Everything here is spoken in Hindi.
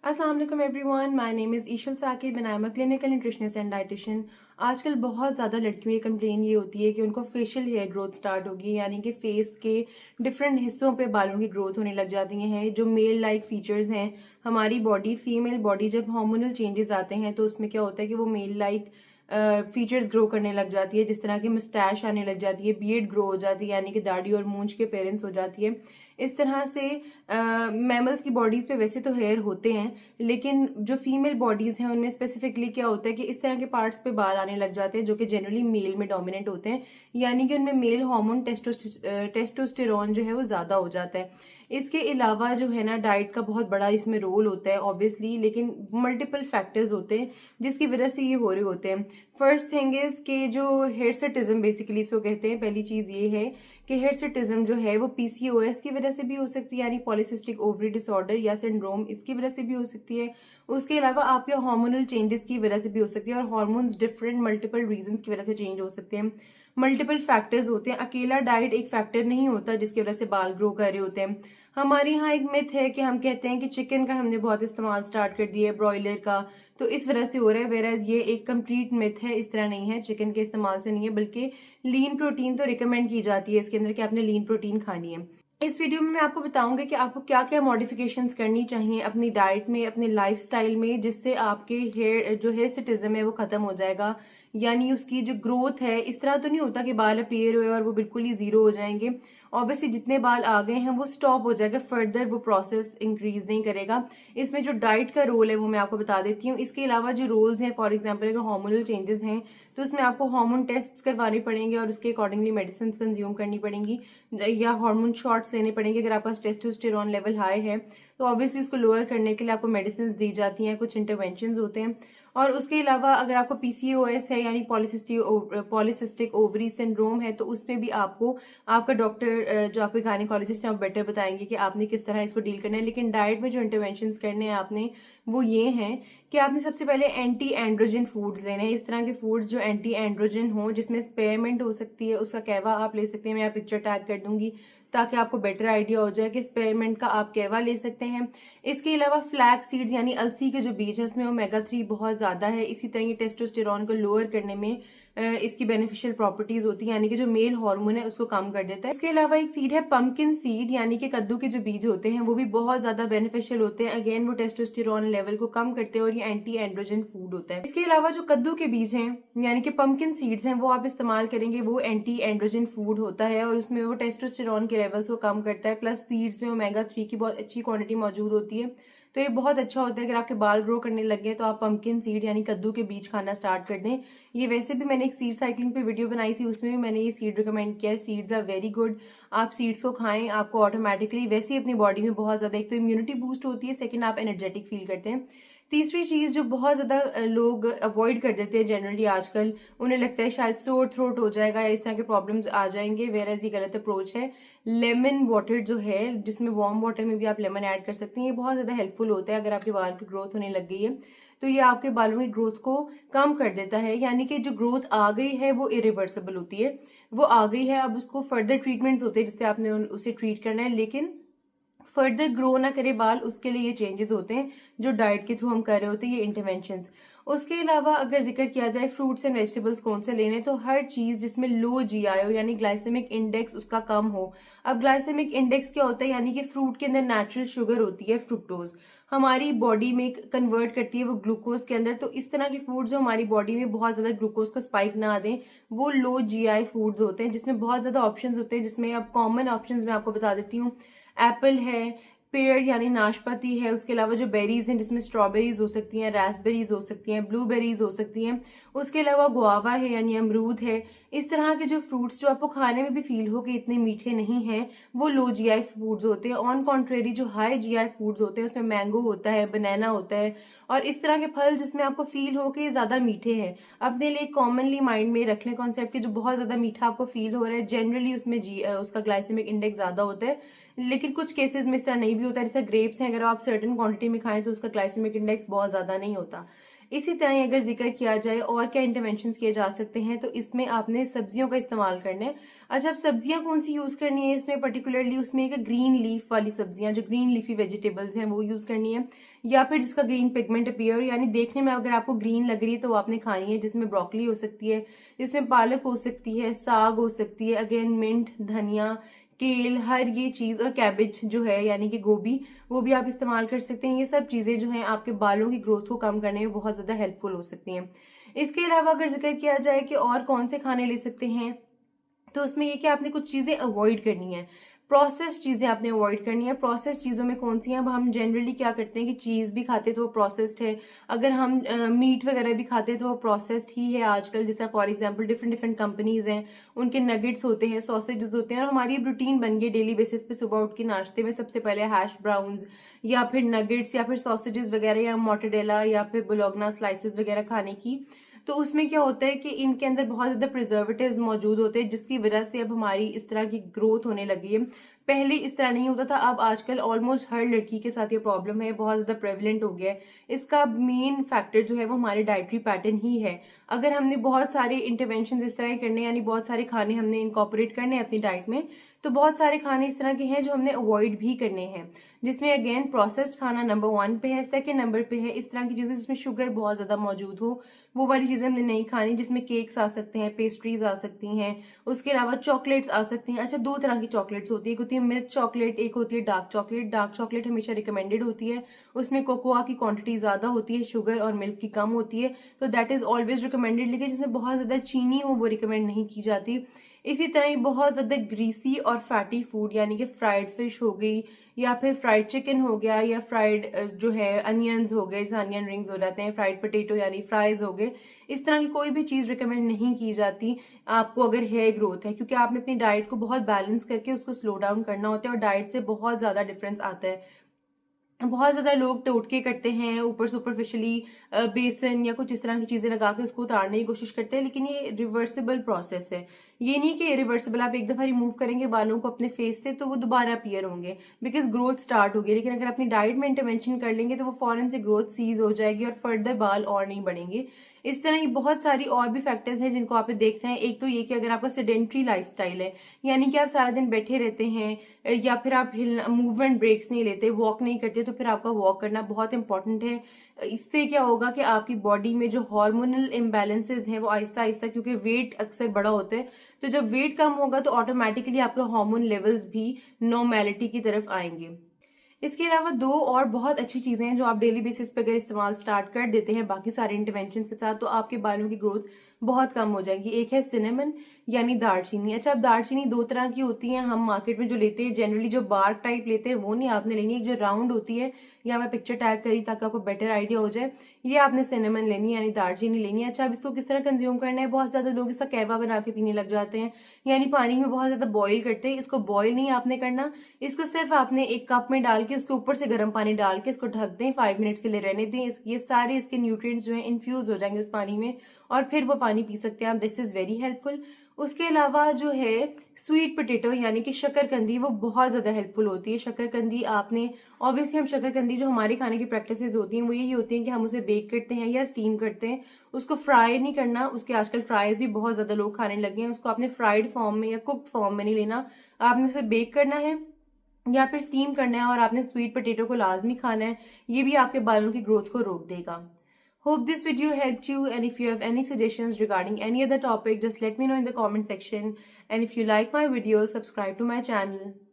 अस्सलाम वालेकुम everyone, my name is Eshal Saqib and I am a clinical nutritionist and dietitian. आजकल बहुत ज़्यादा लड़कियों की कंप्लेन ये होती है कि उनको फेशियल हेयर ग्रोथ स्टार्ट होगी, यानी कि फेस के डिफरेंट हिस्सों पे बालों की ग्रोथ होने लग जाती हैं। जो मेल लाइक फीचर्स हैं हमारी बॉडी, फीमेल बॉडी जब हार्मोनल चेंजेस आते हैं तो उसमें क्या होता है कि वो मेल लाइक फीचर्स ग्रो करने लग जाती है। जिस तरह की मुस्टैश आने लग जाती है, बियर्ड ग्रो हो जाती है, यानी कि दाढ़ी और मूंछ के पेरेंट्स हो जाती है। इस तरह से मैमल्स की बॉडीज पे वैसे तो हेयर होते हैं, लेकिन जो फीमेल बॉडीज हैं उनमें स्पेसिफिकली क्या होता है कि इस तरह के पार्ट्स पे बाल आने लग जाते हैं जो कि जनरली मेल में डोमिनेंट होते हैं, यानी कि उनमें मेल हार्मोन टेस्टोस्टेरोन जो है वो ज्यादा हो जाता है। इसके अलावा जो है ना, डाइट का बहुत बड़ा इसमें रोल होता है ऑब्वियसली, लेकिन मल्टीपल फैक्टर्स होते हैं जिसकी वजह से ये हो रहे होते हैं। फर्स्ट थिंग इज कि जो हिर्सुटिज्म बेसिकली इसको कहते हैं, पहली चीज ये है कि हिर्सुटिज्म जो है वो पीसीओएस की वजह से भी हो सकती है, यानी पॉलिसिस्टिक ओवरी डिसऑर्डर या सिंड्रोम, इसकी वजह से भी हो सकती है। उसके अलावा आपके हार्मोनल चेंजेस की वजह से भी हो सकती है, और हार्मोन्स डिफरेंट मल्टीपल रीजंस की वजह से चेंज हो सकते हैं। मल्टीपल फैक्टर्स होते हैं, अकेला डाइट एक फैक्टर नहीं होता जिसकी वजह से बाल ग्रो कर रहे होते हैं। हमारे यहाँ एक मिथ है कि हम कहते हैं कि चिकन का हमने बहुत इस्तेमाल स्टार्ट कर दिया है, ब्रॉयलर का, तो इस वजह से हो रहा है। वेराज ये एक कंप्लीट मिथ है, इस तरह नहीं है, चिकन के इस्तेमाल से नहीं है, बल्कि लीन प्रोटीन तो रिकमेंड की जाती है इसके अंदर कि आपने लीन प्रोटीन खानी है। इस वीडियो में मैं आपको बताऊंगी कि आपको क्या क्या मॉडिफिकेशंस करनी चाहिए अपनी डाइट में, अपने लाइफस्टाइल में, जिससे आपके हेयर जो हेयरसिटिज्म है वो खत्म हो जाएगा। यानी उसकी जो ग्रोथ है, इस तरह तो नहीं होता कि बाल अपीयर हुए और वो बिल्कुल ही जीरो हो जाएंगे। ऑब्वियसली जितने बाल आ गए हैं वो स्टॉप हो जाएगा, फर्दर वो प्रोसेस इंक्रीज नहीं करेगा। इसमें जो डाइट का रोल है वो मैं आपको बता देती हूँ। इसके अलावा जो रोल्स हैं, फॉर एग्जाम्पल अगर हार्मोनल चेंजेस हैं तो उसमें आपको हार्मोन टेस्ट करवाने पड़ेंगे और उसके अकॉर्डिंगली मेडिसिन कंज्यूम करनी पड़ेंगी, या हार्मोन शॉट्स लेने पड़ेंगे। अगर आपका टेस्टोस्टेरोन लेवल हाई है तो ऑब्वियसली उसको लोअर करने के लिए आपको मेडिसिन दी जाती हैं, कुछ इंटरवेंशंस होते हैं। और उसके अलावा अगर आपको पीसीओएस है यानी पॉलिसिस्टिक ओवरी सिंड्रोम है, तो उसमें भी आपको आपका डॉक्टर जो आपके गायनेकोलॉजिस्ट हैं वो बेटर बताएंगे कि आपने किस तरह इसको डील करना है। लेकिन डाइट में जो इंटरवेंशंस करने हैं आपने, वो ये हैं कि आपने सबसे पहले एंटी एंड्रोजन फूड्स लेने हैं। इस तरह के फूड्स जो एंटी एंड्रोजन हो, जिसमें स्पेयरमेंट हो सकती है, उसका कहवा आप ले सकते हैं। मैं यहाँ पिक्चर टैग कर दूंगी ताकि आपको बेटर आइडिया हो जाए कि स्पेयरमेंट का आप कहवा ले सकते हैं। इसके अलावा फ्लैक्स सीड्स यानी अलसी के जो बीज है उसमें ओमेगा 3 बहुत ज्यादा है। इसी तरह ये टेस्टोस्टेरोन को लोअर करने में इसकी बेनिफिशियल प्रॉपर्टीज होती है, यानी कि जो मेल हार्मोन है उसको कम कर देता है। इसके अलावा एक सीड है पंपकिन सीड, यानी कि कद्दू के जो बीज होते हैं वो भी बहुत ज्यादा बेनिफिशियल होते हैं। अगेन वो टेस्टोस्टेरोन लेवल को कम करते हैं और ये एंटी एंड्रोजन फूड होता है। इसके अलावा जो कद्दू के बीज हैं यानी कि पंपकिन सीड्स हैं, वो आप इस्तेमाल करेंगे, वो एंटी एंड्रोजन फूड होता है और उसमें वो टेस्टोस्टेरोन के लेवल्स को कम करता है। प्लस सीड्स में ओमेगा 3 की बहुत अच्छी क्वांटिटी मौजूद होती है, तो ये बहुत अच्छा होता है। अगर आपके बाल ग्रो करने लगे तो आप पंपकिन सीड यानी कद्दू के बीज खाना स्टार्ट कर दें। ये वैसे भी मैंने एक सीड साइकिलिंग पे वीडियो बनाई थी, उसमें भी मैंने ये सीड रिकमेंड किया है। सीड्स आर वेरी गुड, आप सीड्स को खाएं, आपको ऑटोमेटिकली वैसे ही अपनी बॉडी में बहुत ज्यादा एक तो इम्यूनिटी बूस्ट होती है, सेकंड आप एनर्जेटिक फील करते हैं। तीसरी चीज जो बहुत ज्यादा लोग अवॉइड कर देते हैं जनरली आजकल, उन्हें लगता है शायद सोर थ्रोट हो जाएगा या इस तरह के प्रॉब्लम्स आ जाएंगे, वेयर ये गलत अप्रोच है। लेमन वाटर जो है, जिसमें वार्म वाटर में भी आप लेमन ऐड कर सकते हैं, ये बहुत ज्यादा हेल्पफुल होता है। अगर आपके बाल की ग्रोथ होने लग गई है तो ये आपके बालों की ग्रोथ को कम कर देता है, यानी कि जो ग्रोथ आ गई है वो इरिवर्सिबल होती है, वो आ गई है, अब उसको फर्दर ट्रीटमेंट्स होते हैं जिससे आपने उसे ट्रीट करना है, लेकिन फर्दर ग्रो ना करे बाल, उसके लिए ये चेंजेस होते हैं जो डाइट के थ्रू हम कर रहे होते हैं, ये इंटरवेंशंस। उसके अलावा अगर जिक्र किया जाए फ्रूट्स एंड वेजिटेबल्स कौन से लेने, तो हर चीज जिसमें लो जीआई हो यानी ग्लाइसेमिक इंडेक्स उसका कम हो। अब ग्लाइसेमिक इंडेक्स क्या होता है, यानी कि फ्रूट के अंदर नेचुरल शुगर होती है फ्रुक्टोज, हमारी बॉडी में कन्वर्ट करती है वो ग्लूकोज के अंदर। तो इस तरह के फूड जो हमारी बॉडी में बहुत ज्यादा ग्लूकोज को स्पाइक ना दें, वो लो जीआई फूड्स होते हैं, जिसमें बहुत ज्यादा ऑप्शंस होते हैं। जिसमें अब कॉमन ऑप्शंस मैं आपको बता देती हूँ। एप्पल है, पेड़ यानी नाशपाती है, उसके अलावा जो बेरीज हैं जिसमें स्ट्रॉबेरीज हो सकती हैं, रास्पबेरीज हो सकती हैं, ब्लूबेरीज हो सकती हैं, उसके अलावा गुआवा है यानी अमरूद है। इस तरह के जो फ्रूट्स जो आपको खाने में भी फील हो कि इतने मीठे नहीं हैं, वो लो जीआई फूड्स होते हैं। ऑन कॉन्ट्रेरी जो हाई जीआई फूड्स होते हैं उसमें मैंगो होता है, बनाना होता है, और इस तरह के फल जिसमें आपको फील हो कि ज्यादा मीठे हैं। अपने लिए कॉमनली माइंड में रख लें कॉन्सेप्ट कि जो बहुत ज्यादा मीठा आपको फील हो रहा है, जनरली उसमें उसका ग्लाइसेमिक इंडेक्स ज्यादा होता है, लेकिन कुछ केसेस में इस तरह नहीं भी होता है। जैसे ग्रेप्स हैं, अगर आप सर्टेन क्वांटिटी में खाएं तो उसका ग्लाइसेमिक इंडेक्स बहुत ज्यादा नहीं होता। इसी तरह अगर जिक्र किया जाए और क्या इंटरवेंशंस किए जा सकते हैं, तो इसमें आपने सब्जियों का इस्तेमाल करना है। अच्छा, अब सब्जियां कौन सी यूज करनी है इसमें पर्टिकुलरली, उसमें एक ग्रीन लीफ वाली सब्जियां, जो ग्रीन लीफी वेजिटेबल्स हैं वो यूज करनी है, या फिर जिसका ग्रीन पिगमेंट अपीयर, यानी देखने में अगर आपको ग्रीन लग रही है तो वो आपने खानी है, जिसमें ब्रोकली हो सकती है, जिसमें पालक हो सकती है, साग हो सकती है, अगेन मिंट, धनिया, केल, हर ये चीज, और कैबेज जो है यानी कि गोभी, वो भी आप इस्तेमाल कर सकते हैं। ये सब चीजें जो हैं आपके बालों की ग्रोथ को कम करने में बहुत ज्यादा हेल्पफुल हो सकती हैं। इसके अलावा अगर जिक्र किया जाए कि और कौन से खाने ले सकते हैं, तो उसमें ये कि आपने कुछ चीजें अवॉइड करनी है। प्रोसेस चीजें आपने अवॉइड करनी है। प्रोसेस चीजों में कौन सी हैं? अब हम जनरली क्या करते हैं कि चीज भी खाते तो वो प्रोसेस्ड है, अगर हम मीट वगैरह भी खाते तो वो प्रोसेस्ड ही है आजकल। जैसे for example different different companies हैं, उनके नगेट्स होते हैं, सॉसेजेस होते हैं, और हमारी रूटीन बन गई डेली बेसिस पे सुबह उठ के नाश्ते में सबसे पहले हैश ब्राउन्स या फिर नगेट्स या फिर सॉसेजेस वगैरह या मोटेडेला या फिर बुलोगना स्लाइसेस वगैरह खाने की। तो उसमें क्या होता है कि इनके अंदर बहुत ज्यादा प्रिजर्वेटिव्स मौजूद होते हैं, जिसकी वजह से अब हमारी इस तरह की ग्रोथ होने लगी है। पहले इस तरह नहीं होता था, अब आजकल ऑलमोस्ट हर लड़की के साथ ये प्रॉब्लम है, बहुत ज्यादा प्रेवलेंट हो गया है। इसका मेन फैक्टर जो है वो हमारे डाइटरी पैटर्न ही है। अगर हमने बहुत सारे इंटरवेंशन इस तरह के करने, यानी बहुत सारे खाने हमने इनकॉर्पोरेट करने हैं अपनी डाइट में, तो बहुत सारे खाने इस तरह के हैं जो हमने अवॉइड भी करने हैं, जिसमें अगेन प्रोसेस्ड खाना नंबर 1 पे है। सेकंड नंबर पे है इस तरह की चीजें जिसमें शुगर बहुत ज्यादा मौजूद हो, वो वाली चीजें हमने नहीं खानी, जिसमें केक्स आ सकते हैं, पेस्ट्रीज आ सकती हैं, उसके अलावा चॉकलेट्स आ सकती हैं। अच्छा, 2 तरह की चॉकलेट्स होती है, एक होती है मिल्क चॉकलेट, एक होती है डार्क चॉकलेट। डार्क चॉकलेट हमेशा रिकमेंडेड होती है, उसमें कोकोआ की क्वांटिटी ज्यादा होती है, शुगर और मिल्क की कम होती है, तो दैट इज ऑलवेज रिकमेंडेड। लेकिन जिसमें बहुत ज्यादा चीनी हो वो रिकमेंड नहीं की जाती। इसी तरह ही बहुत ज्यादा ग्रीसी और फैटी फूड, यानी कि फ्राइड फिश हो गई, या फिर फ्राइड चिकन हो गया, या फ्राइड जो है अनियंस हो गए, जैसे अनियन रिंग्स हो जाते हैं, फ्राइड पोटेटो यानी फ्राइज हो गए, इस तरह की कोई भी चीज रिकमेंड नहीं की जाती आपको अगर हेयर ग्रोथ है, क्योंकि आपने अपनी डाइट को बहुत बैलेंस करके उसको स्लो डाउन करना होता है, और डाइट से बहुत ज्यादा डिफरेंस आता है। बहुत ज्यादा लोग टोटके करते हैं, ऊपर सुपरफिशियली बेसन या कुछ इस तरह की चीजें लगा के उसको उतारने की कोशिश करते हैं, लेकिन ये रिवर्सिबल प्रोसेस है। ये नहीं कि रिवर्सिबल, आप एक दफा रिमूव करेंगे बालों को अपने फेस से तो वो दोबारा अपीयर होंगे, बिकॉज ग्रोथ स्टार्ट होगी। लेकिन अगर अपनी डाइट में इंटरवेंशन कर लेंगे तो वो फौरन से ग्रोथ सीज हो जाएगी और फर्दर बाल और नहीं बढ़ेंगे। इस तरह की बहुत सारी और भी फैक्टर्स हैं जिनको आप देखना है। एक तो ये कि अगर आपका सेडेंट्री लाइफस्टाइल है, यानी कि आप सारा दिन बैठे रहते हैं, या फिर आप मूवमेंट ब्रेक्स नहीं लेते, वॉक नहीं करते, तो फिर आपका वॉक करना बहुत इंपॉर्टेंट है। इससे क्या होगा कि आपकी बॉडी में जो हार्मोनल इम्बैलेंसेज हैं वो आहिस्ता आहिस्ता, क्योंकि वेट अक्सर बड़ा होता है, तो जब वेट कम होगा तो ऑटोमेटिकली आपके हार्मोन लेवल्स भी नॉर्मेलिटी की तरफ आएंगे। इसके अलावा 2 और बहुत अच्छी चीजें हैं जो आप डेली बेसिस पे अगर इस्तेमाल स्टार्ट कर देते हैं बाकी सारे इंटरवेंशन के साथ, तो आपके बालों की ग्रोथ बहुत कम हो जाएगी। एक है सिनेमन यानी दालचीनी। अच्छा, अब दालचीनी 2 तरह की होती है, हम मार्केट में जो लेते हैं जनरली जो बार्क टाइप लेते हैं वो नहीं आपने लेनी, एक जो राउंड होती है, या मैं पिक्चर टैग करी ताकि आपको बेटर आइडिया हो जाए, ये आपने सिनेमन लेनी है यानी दालचीनी लेनी है। अच्छा, अब इसको किस तरह कंज्यूम करना है? बहुत ज्यादा लोग इसका कहवा बना के पीने लग जाते हैं, यानी पानी में बहुत ज्यादा बॉईल करते हैं। इसको बॉईल नहीं आपने करना, इसको सिर्फ आपने एक कप में डाल के उसके ऊपर से गर्म पानी डाल के इसको ढक दें, 5 मिनट्स के लिए रहने दें। ये सारे इसके न्यूट्रिएंट्स जो है इन्फ्यूज हो जाएंगे उस पानी में, और फिर वो पानी पी सकते हैं आप। This is very helpful. उसके अलावा जो है स्वीट पोटेटो यानी कि शकरकंदी, वो बहुत ज्यादा हेल्पफुल होती है। शकरकंदी आपने ऑब्वियसली, हम शकरकंदी जो हमारे खाने की प्रैक्टिसेस होती हैं वो यही होती हैं कि हम उसे बेक करते हैं या स्टीम करते हैं, उसको फ्राई नहीं करना। उसके आजकल फ्राइज भी बहुत ज्यादा लोग खाने लगे हैं, उसको आपने फ्राइड फॉर्म में या कुक्ड फॉर्म में नहीं लेना, आपने उसे बेक करना है या फिर स्टीम करना है, और आपने स्वीट पोटेटो को लाजमी खाना है। ये भी आपके बालों की ग्रोथ को रोक देगा। Hope this video helped you, and if you have any suggestions regarding any other topic, just let me know in the comment section. And if you like my video, subscribe to my channel.